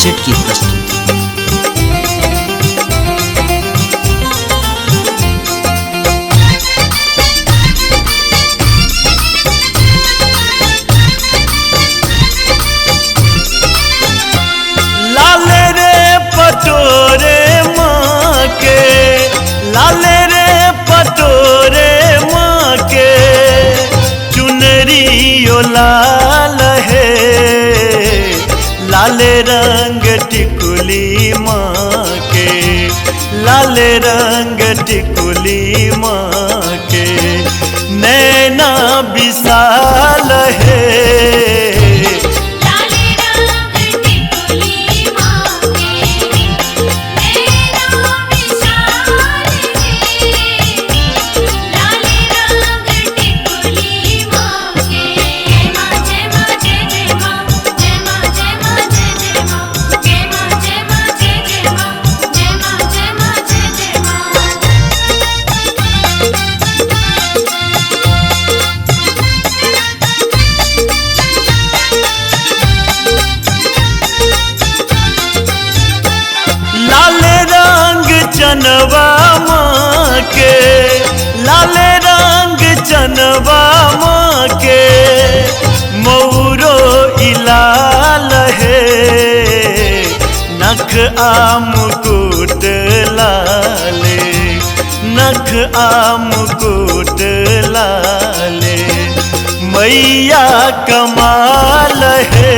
Cassette की प्रस्तुति। लाले रे पटोरे माँ के, लाले रे पटोरे माँ के, चुनरियो लाल है, लाले रंग टिकुली माँ के, लाले रंग टिकुली माँ के, नैना विशाल है। चनवा माँ के, लाले रंग चनवा माँ के, मौरो इलाल है, नख आम मुकुट लाले, नख आम मुकुट लाले, मैया कमाल है।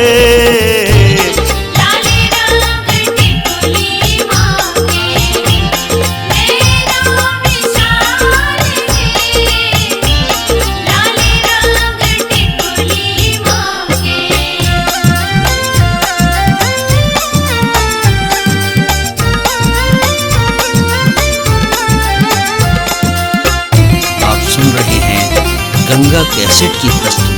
सुन रहे हैं गंगा कैसेट की प्रस्तुति।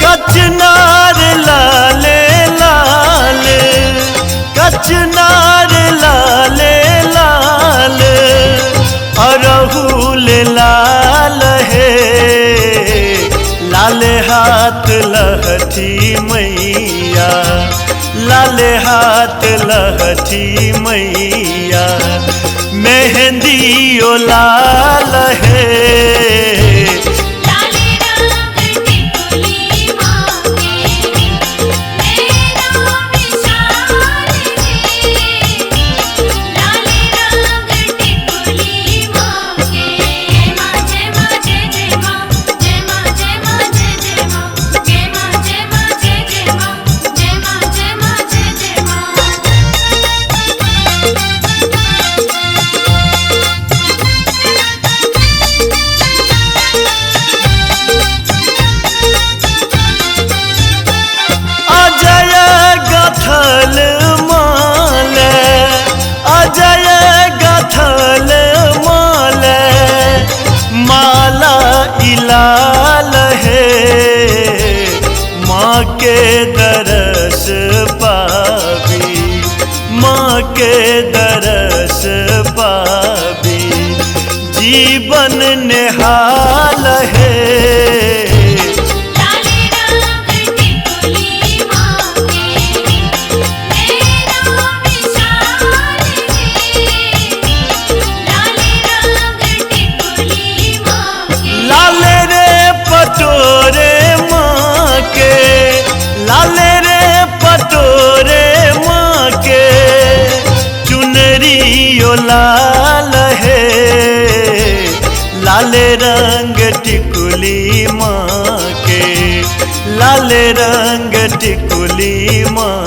कचनार लाले लाल, कचनार लाले लाल, अरहुल लाल है, लाल हाथ लहठी मैया, लाल हाथ लहठी मैया, मेहंदी ओ लाल है। गथल माल, अजय गथल माल, माला इलाल है, माँ के दरस पावी, माँ के दरस पावी, जीवन निहाल है। पटोरे माँ के, लाले रे पटोरे माँ के, चुनरियो लाल है, लाले रंग टिकुली माँ के, लाले रंग टिकुली माँ